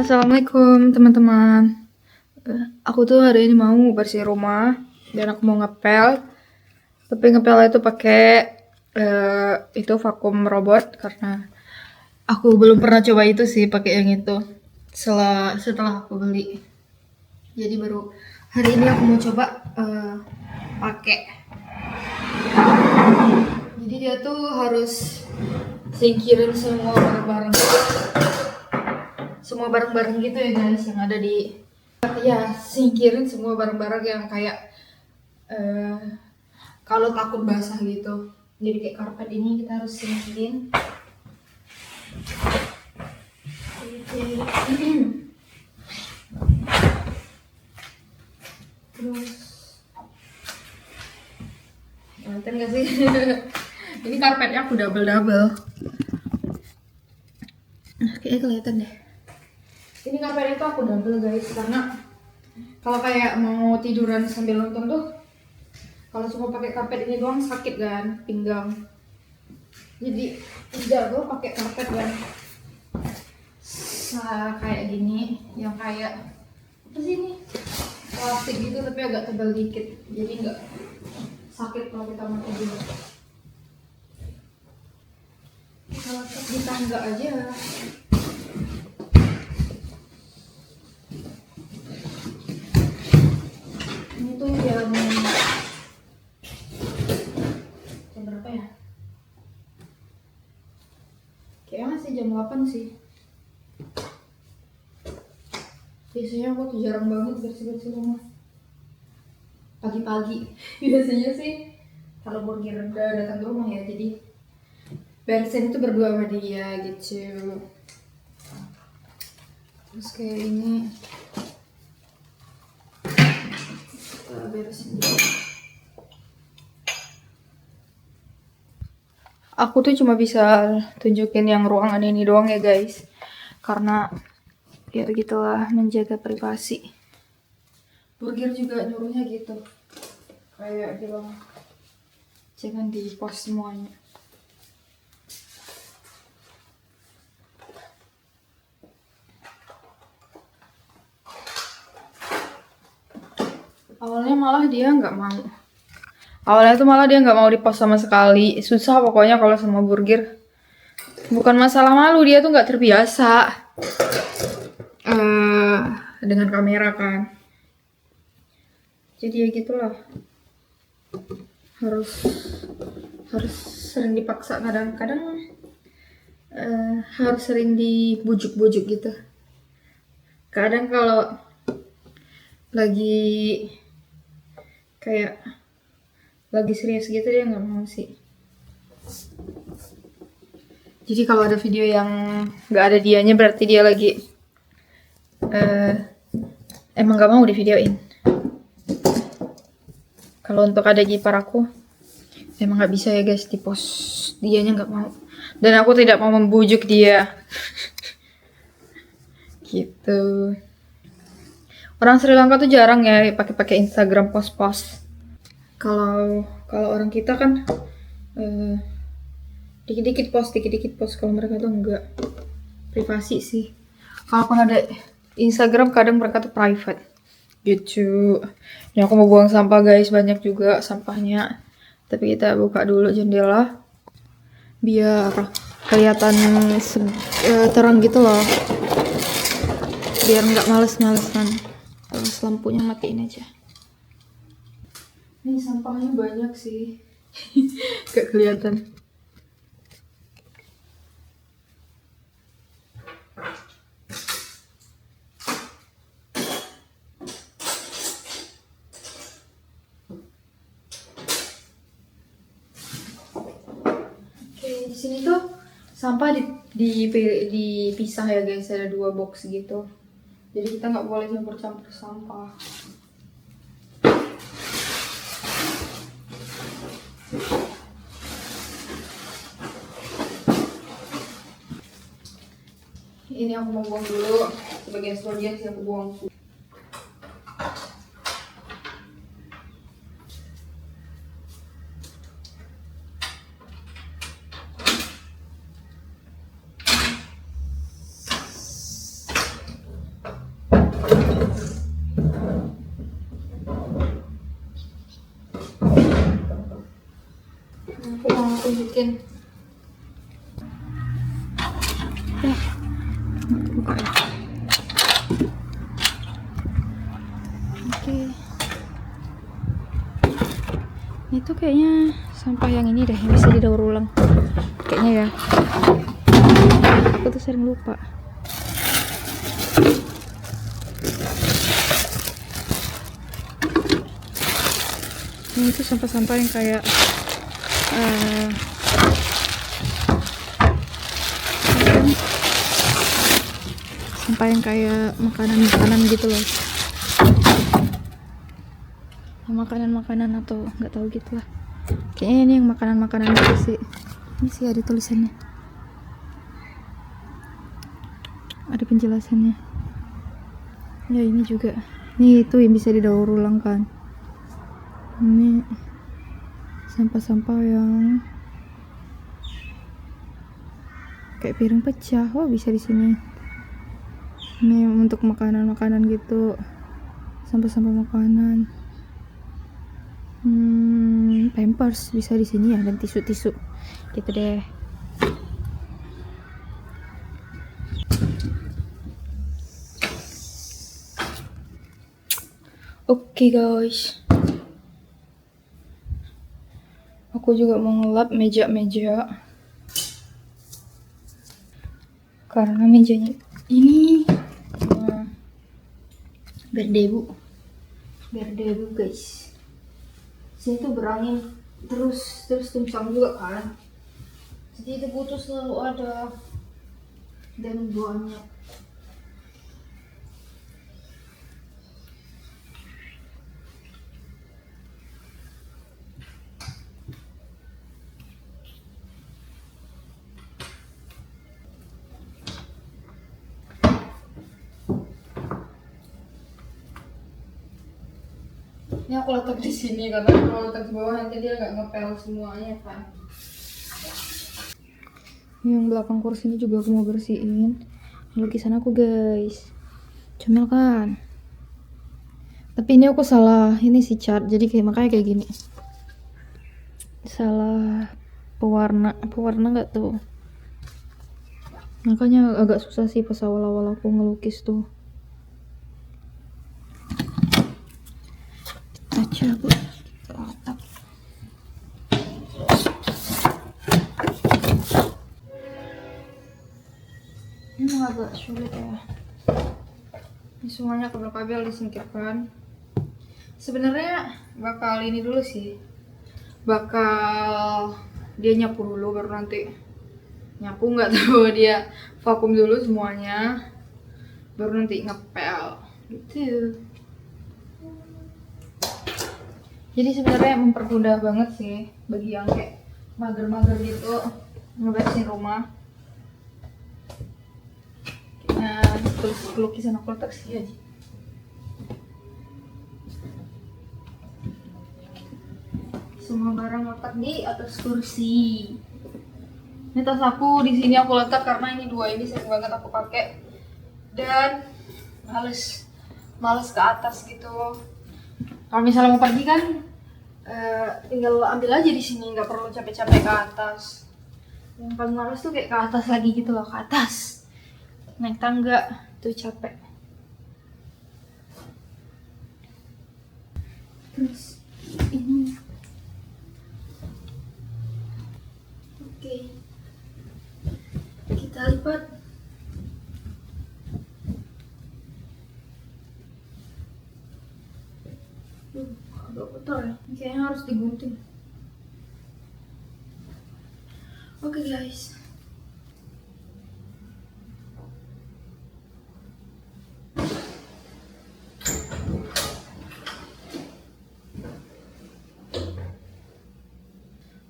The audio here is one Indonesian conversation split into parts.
Assalamualaikum teman-teman. Aku tuh hari ini mau bersih rumah dan aku mau ngepel. Tapi ngepel itu pakai itu vakum robot karena aku belum pernah coba itu sih, pakai yang itu. Setelah aku beli. Jadi baru hari ini aku mau coba pakai. Jadi dia tuh harus singkirin semua barang-barang gitu ya guys yang ada di, ya singkirin semua barang-barang yang kayak kalau takut basah gitu. Jadi kayak karpet ini kita harus singkirin. Terus kelihatan gak sih? Ini karpetnya aku double. Kayaknya kelihatan deh. Ini karpetnya tuh aku double guys, karena kalau kayak mau tiduran sambil nonton tuh, kalau cuma pakai karpet ini doang sakit kan pinggang. Jadi jago pakai karpet kan kayak gini, yang kayak apa sih ini, plastik gitu tapi agak tebal dikit, jadi nggak sakit kalau kita mau tidur. Kita letak di tangga aja. Ini tuh jam berapa ya? Kayaknya masih jam 8 sih. Biasanya aku tuh jarang banget bersih-bersih rumah pagi-pagi. Biasanya sih kalau burger udah datang ke rumah ya, jadi bersin itu berdua sama dia gitu. Terus kayak ini kita beresin dulu. Aku tuh cuma bisa tunjukin yang ruangan ini doang ya guys, karena ya begitulah, menjaga privasi. Burger juga nyuruhnya gitu, kayak bilang jangan di post semuanya. Awalnya malah dia nggak mau. Awalnya tuh malah dia nggak mau di post sama sekali. Susah pokoknya kalau sama burger. Bukan masalah malu, dia tuh nggak terbiasa dengan kamera kan. Jadi ya gitulah, harus sering dipaksa, kadang-kadang harus sering dibujuk-bujuk gitu. Kadang kalau lagi kayak lagi serius gitu dia nggak mau sih. Jadi kalau ada video yang nggak ada dianya berarti dia lagi emang nggak mau di videoin. Kalau untuk ada ipar aku emang nggak bisa ya guys di post, dianya nggak mau, dan aku tidak mau membujuk dia. Gitu. Orang Sri Lanka tuh jarang ya pakai Instagram post-post. Kalau orang kita kan dikit-dikit post. Kalau mereka tuh enggak, privasi sih. Kalaupun ada Instagram kadang mereka tuh private gitu. Ini aku mau buang sampah guys, banyak juga sampahnya. Tapi kita buka dulu jendela biar kelihatan terang gitu loh, biar nggak males-malesan. Terus lampunya matiin aja. Ini sampahnya banyak sih. Gak kelihatan. Di sini tuh sampah dipisah ya guys, ada 2 box gitu. Jadi kita nggak boleh campur-campur sampah. Ini aku mau buang dulu, sebagian sih aku buang. tunjukin. Buka ya. Oke. Itu kayaknya sampah yang ini deh, yang bisa didaur ulang. Kayaknya ya. Aku tuh sering lupa. Ini itu sampah-sampah yang kayak sampah yang kayak makanan-makanan gitu loh. Makanan-makanan atau nggak tahu gitulah. Kayaknya ini yang makanan-makanan gitu sih. Ini sih ada tulisannya. Ada penjelasannya. Ya ini juga. Ini itu yang bisa didaur ulang kan. Ini sampah-sampah yang kayak piring pecah. Oh, bisa di sini. Ini untuk makanan-makanan gitu. Sampah-sampah makanan. Pampers bisa di sini ya, dan tisu-tisu. Gitu deh. Oke guys, aku juga mau ngelap meja-meja karena mejanya ini berdebu guys. Sini tuh berangin terus kencang juga kan, jadi itu butuh selalu ada dan banyak. Ini aku letak di sini karena kalau letak di bawah nanti dia nggak ngepel semuanya kan. Yang belakang kursi ini juga aku mau bersihin. Lukisan aku guys, comel kan. Tapi ini aku salah ini sih cat, jadi makanya kayak gini. Salah pewarna nggak tuh. Makanya agak susah sih pas awal-awal aku ngelukis tuh. Cabut kotak. Ini agak sulit ya. Ini semuanya kabel-kabel disingkirkan. Sebenarnya bakal ini dulu sih. Bakal dia nyapu dulu baru nanti nyapu, nggak tahu dia vakum dulu semuanya baru nanti ngepel gitu. Jadi sebenarnya mempermudah banget sih bagi yang kayak mager-mager gitu ngebersihin rumah. Nah, terus lukisan aku letak sih aja. Semua barang letak di atas kursi. Ini tas aku di sini aku letak karena ini dua ini sering banget aku pakai dan males ke atas gitu. Kalau misalnya mau pergi kan tinggal ambil aja di sini, nggak perlu capek-capek ke atas. Yang paling males tuh kayak ke atas lagi gitu loh, ke atas naik tangga tuh capek. Terus ini oke, kita lipat. Agak kotor ya, kayaknya harus digunting. Oke guys,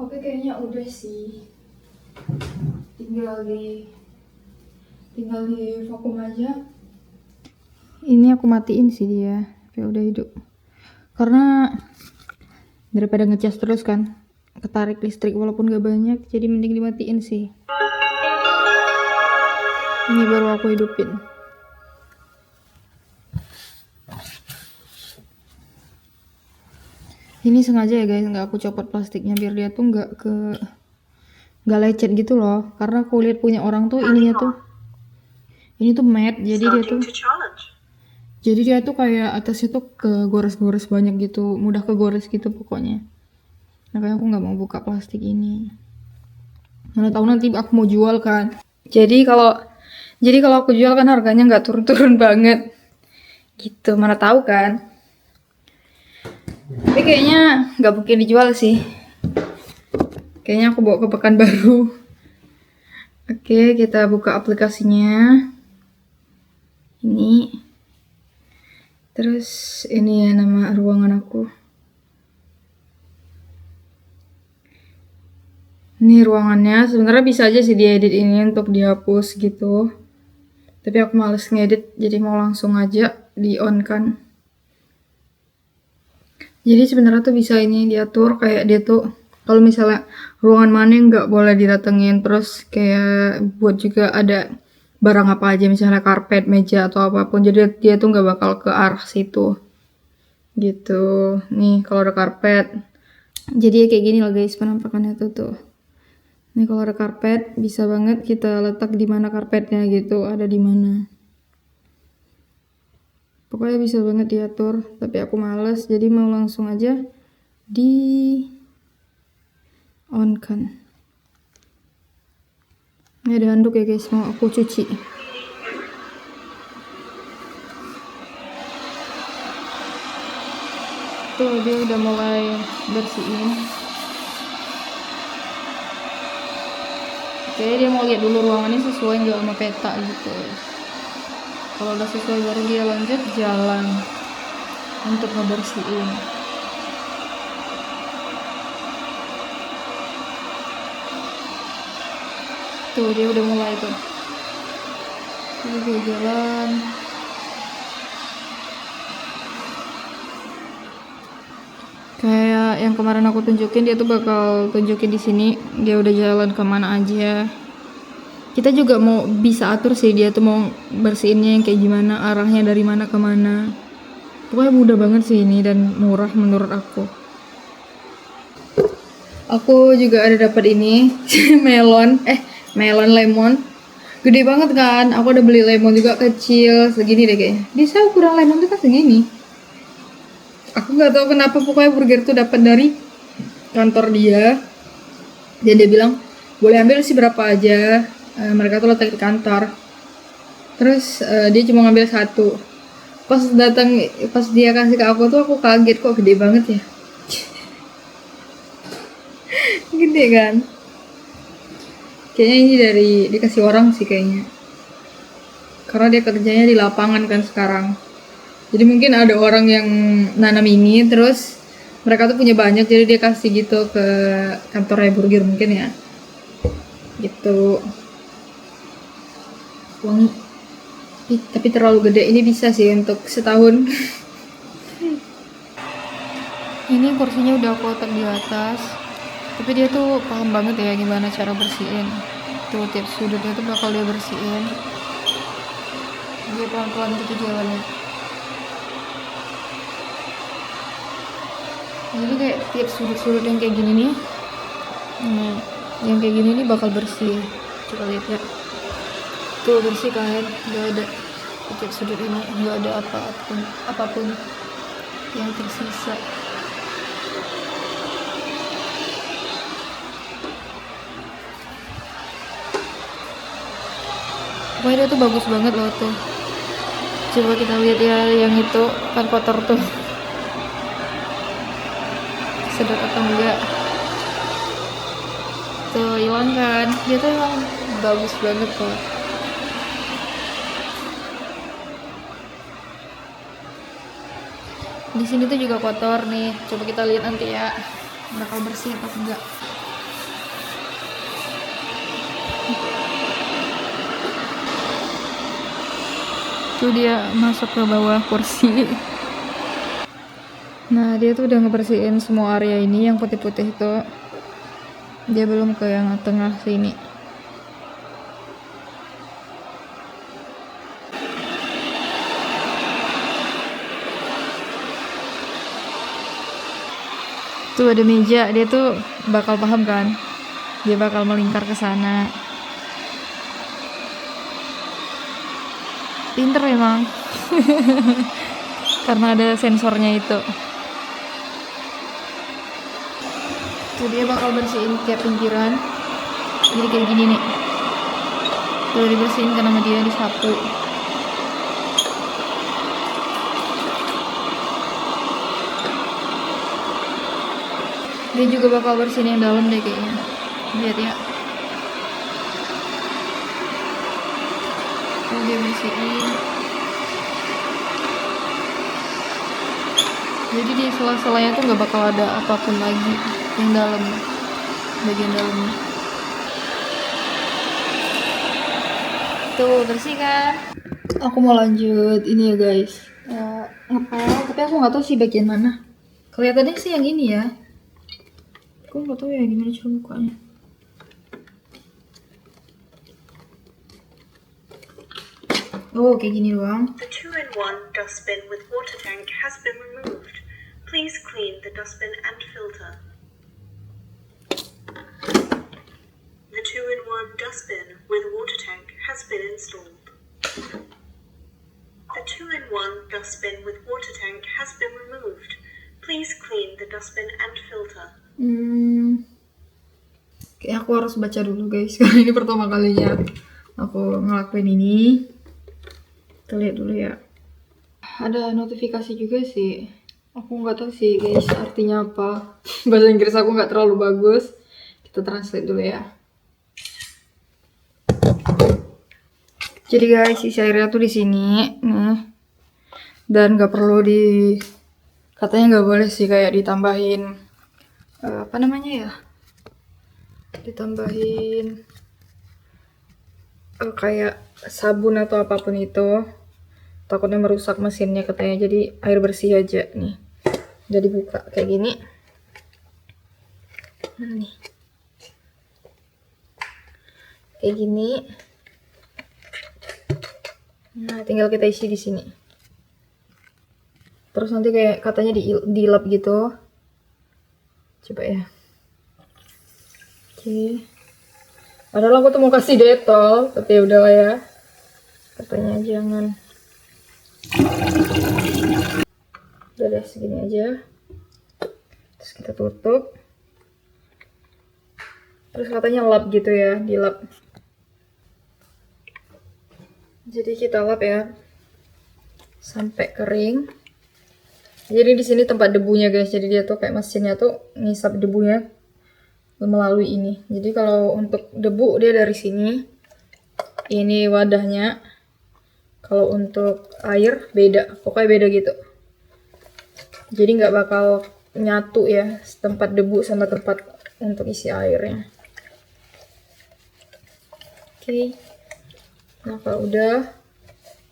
oke kayaknya udah sih, tinggal di vakum aja. Ini aku matiin sih dia, kayak udah hidup. Karena daripada ngecas terus kan ketarik listrik walaupun gak banyak, jadi mending dimatiin sih. Ini baru aku hidupin. Ini sengaja ya guys, nggak aku copot plastiknya biar dia tuh nggak ke nggak lecet gitu loh. Karena aku lihat punya orang tuh ininya tuh, ini tuh matte, jadi dia tuh kayak atasnya tuh kegores-gores banyak gitu, mudah kegores gitu pokoknya. Makanya aku nggak mau buka plastik ini. Mana tahu nanti aku mau jual kan. Jadi kalau aku jual kan harganya nggak turun-turun banget. Gitu, mana tahu kan. Tapi kayaknya nggak mungkin dijual sih. Kayaknya aku bawa ke Pekanbaru. Oke, kita buka aplikasinya. Ini. Terus ini ya nama ruangan aku. Ini ruangannya, sebenarnya bisa aja sih diedit ini untuk dihapus gitu. Tapi aku males ngedit, jadi mau langsung aja di on kan. Jadi sebenarnya tuh bisa ini diatur kayak dia tuh kalau misalnya ruangan mana yang nggak boleh didatengin, terus kayak buat juga ada barang apa aja misalnya karpet, meja atau apapun. Jadi dia tuh nggak bakal ke arah situ. Gitu. Nih kalau ada karpet. Jadi ya kayak gini loh guys penampakannya tuh. Nih kalau ada karpet bisa banget kita letak di mana karpetnya gitu, ada di mana. Pokoknya bisa banget diatur, tapi aku males jadi mau langsung aja di on kan. Ini ada handuk ya guys, mau aku cuci. Tuh dia udah mulai bersihin. Oke, dia mau lihat dulu ruangannya sesuai nggak sama peta gitu. Kalau udah sesuai baru dia lanjut jalan untuk ngebersihin. Tuh dia udah mulai tuh. Jadi dia jalan. Kayak yang kemarin aku tunjukin, dia tuh bakal tunjukin di sini dia udah jalan kemana aja. Kita juga mau bisa atur sih dia tuh mau bersihinnya yang kayak gimana, arahnya dari mana ke mana. Pokoknya mudah banget sih ini dan murah menurut aku. Aku juga ada dapat ini melon lemon. Gede banget kan? Aku udah beli lemon juga kecil segini deh kayaknya. Bisa ukuran lemon tuh kan segini. Aku nggak tahu kenapa pokoknya burger tuh dapat dari kantor dia. Dan dia bilang boleh ambil sih berapa aja. Mereka tuh letak di kantor. Terus dia cuma ngambil satu. Pas dia kasih ke aku tuh aku kaget kok gede banget ya. Gede kan? Kayaknya ini dikasih orang sih kayaknya. Karena dia kerjanya di lapangan kan sekarang. Jadi mungkin ada orang yang nanam ini terus mereka tuh punya banyak jadi dia kasih gitu ke kantornya burger mungkin ya. Gitu. Wangi. Tapi terlalu gede, ini bisa sih untuk setahun. Ini kursinya udah aku letak di atas. Tapi dia tuh paham banget ya gimana cara bersihin. Tuh tiap sudutnya tuh bakal dia bersihin. Dia pelan-pelan gitu jalannya. Jadi kayak tiap sudut-sudut yang kayak gini nih, yang kayak gini nih bakal bersih. Coba lihat ya, tuh bersih kan, nggak ada tiap sudut ini nggak ada apapun yang tersisa. Pokoknya dia tuh bagus banget loh tuh. Coba kita lihat ya yang itu kan kotor tuh. Sedot atau enggak, tuh hilang kan. Dia tuh emang bagus banget kok. Di sini tuh juga kotor nih, coba kita lihat nanti ya bakal bersih atau enggak. Tuh dia masuk ke bawah kursi. Nah dia tuh udah ngebersihin semua area ini yang putih-putih itu. Dia belum ke yang tengah sini. Tuh ada meja, dia tuh bakal paham kan Dia bakal melingkar ke sana. Pinter emang. Karena ada sensornya itu. Tuh dia bakal bersihin kayak pinggiran. Jadi kayak gini nih. Tuh dibersihin karena sama dia disapu. Dia juga bakal bersihin yang dalam deh kayaknya. Lihat ya. Tuh dia bersihin. Jadi di sela-selanya tuh nggak bakal ada apapun lagi yang dalam, bagian dalamnya. Tuh bersih kan? Aku mau lanjut ini ya guys. Ngepel, tapi aku nggak tahu sih bagian mana. Kelihatannya sih yang ini ya. Aku nggak tahu ya gimana cara bukanya. Oh, kayak gini doang. The 2-in-1 dustbin with water tank has been removed. Please clean the dustbin and filter. The 2-in-1 dustbin with water tank has been installed. The 2-in-1 dustbin with water tank has been removed. Please clean the dustbin and filter. Kayak aku harus baca dulu guys, karena ini pertama kalinya aku ngelakuin ini. Kita lihat dulu ya. Ada notifikasi juga sih. Aku nggak tahu sih guys artinya apa. Bahasa Inggris aku nggak terlalu bagus. Kita translate dulu ya. Jadi guys, isi airnya tuh di sini nih. Dan nggak perlu katanya nggak boleh sih kayak ditambahin apa namanya ya? Ditambahin kayak sabun atau apapun itu, takutnya merusak mesinnya katanya. Jadi air bersih aja nih. Udah dibuka kayak gini. Mana nih? Kayak gini. Nah, tinggal kita isi di sini. Terus nanti kayak katanya dilap gitu. Coba ya. Oke. Padahal aku tuh mau kasih detol, tapi ya udahlah ya. Katanya jangan. Udah deh, segini aja. Terus kita tutup. Terus katanya lap gitu ya, dilap. Jadi kita lap ya sampai kering. Jadi di sini tempat debunya guys. Jadi dia tuh kayak mesinnya tuh ngisap debunya melalui ini. Jadi kalau untuk debu dia dari sini. Ini wadahnya. Kalau untuk air beda, pokoknya beda gitu. Jadi nggak bakal nyatu ya tempat debu sama tempat untuk isi airnya. Oke. Nah kalau udah,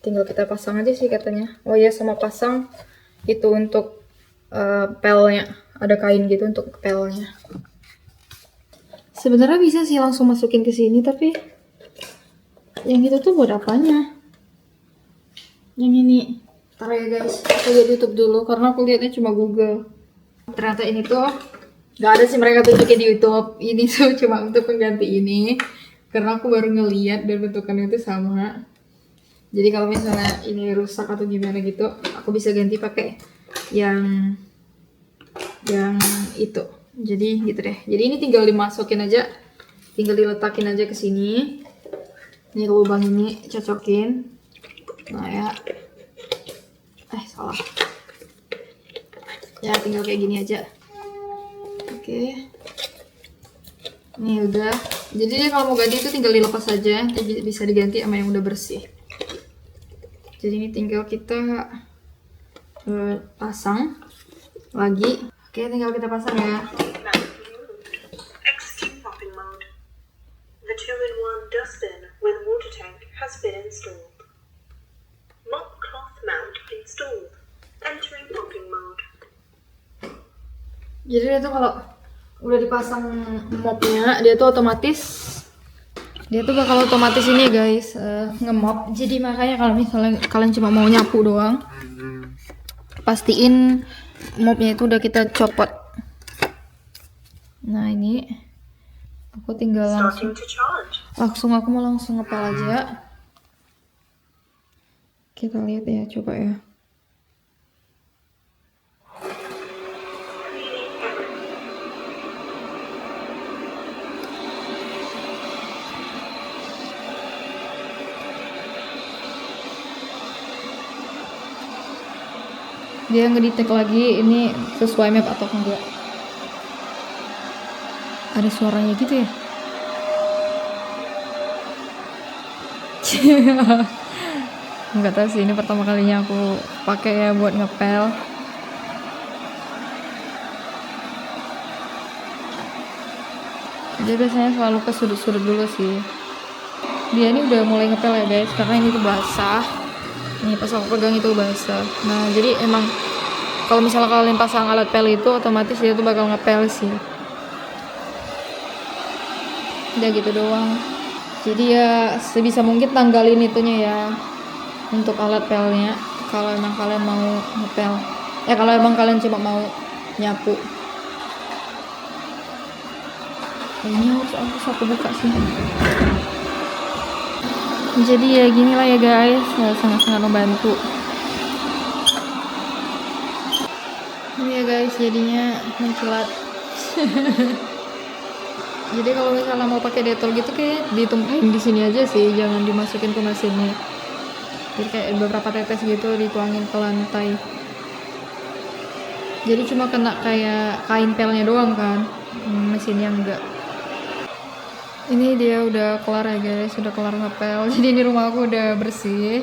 tinggal kita pasang aja sih katanya. Oh ya, sama pasang itu untuk pelnya. Ada kain gitu untuk pelnya. Sebenarnya bisa sih langsung masukin ke sini, tapi yang itu tuh buat apanya? Yang ini. Ntar ya guys, aku lihat YouTube dulu karena aku lihatnya cuma Google. Ternyata ini tuh gak ada sih mereka tunjukin di YouTube. Ini tuh cuma untuk pengganti ini. Karena aku baru ngeliat dan bentukannya itu sama. Jadi kalau misalnya ini rusak atau gimana gitu, aku bisa ganti pakai yang itu. Jadi gitu deh. Jadi ini tinggal dimasukin aja, tinggal diletakin aja ke sini. Ini lubang ini cocokin. Nah ya, salah. Ya tinggal kayak gini aja. Oke. Ini udah. Jadi dia kalau mau ganti itu tinggal dilepas saja, bisa diganti sama yang udah bersih. Jadi ini tinggal kita pasang lagi. Oke, tinggal kita pasang ya. Extreme mopping mode. The 2-in-1 dustbin with water tank has been installed. Mop cloth mount installed. Entering mopping mode. Jadi dia tuh kalau udah dipasang mopnya, dia tuh bakal otomatis ini guys, ngemop. Jadi makanya kalau misalnya kalian cuma mau nyapu doang, pastiin mopnya itu udah kita copot. Nah ini Aku tinggal Starting to charge. aku mau langsung ngepel aja. Kita lihat ya, coba ya. Cleaning everything. Dia ngedetect lagi ini sesuai map atau enggak. Ada suaranya gitu ya. Nggak tahu sih, ini pertama kalinya aku pakai ya buat ngepel. Dia biasanya selalu ke sudut-sudut dulu sih. Dia ini udah mulai ngepel ya guys, karena ini tuh basah. Nih pas aku pegang itu basah. Nah jadi emang kalau misalnya kalian pasang alat pel itu otomatis dia tuh bakal ngepel sih. Udah gitu doang. Jadi ya sebisa mungkin tanggalin itunya ya untuk alat pelnya kalau emang kalian mau ngepel. Kalau emang kalian cuma mau nyapu. Ini harus aku buka sih. Jadi ya gini lah ya guys, sangat-sangat membantu. Ini ya guys, jadinya mencelat. Jadi kalau misalnya mau pakai detol gitu kayak ditumpahin di sini aja sih, jangan dimasukin ke mesinnya. Jadi kayak beberapa tetes gitu dituangin ke lantai. Jadi cuma kena kayak kain pelnya doang kan, mesinnya enggak. Ini dia udah kelar ya guys, sudah kelar ngepel. Jadi ini rumah aku udah bersih.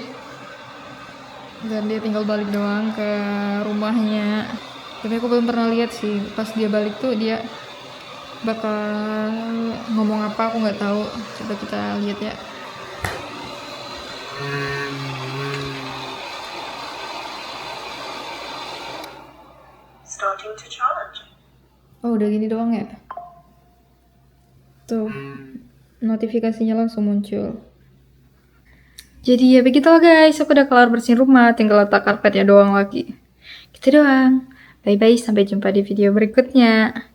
Dan dia tinggal balik doang ke rumahnya. Tapi aku belum pernah lihat sih, pas dia balik tuh dia bakal ngomong apa aku nggak tahu. Coba kita lihat ya. Starting to charge. Oh udah gini doang ya. Tuh notifikasinya langsung muncul. Jadi ya begitulah guys, aku udah kelar bersihin rumah, tinggal letak karpetnya doang lagi. Gitu doang. Bye bye, sampai jumpa di video berikutnya.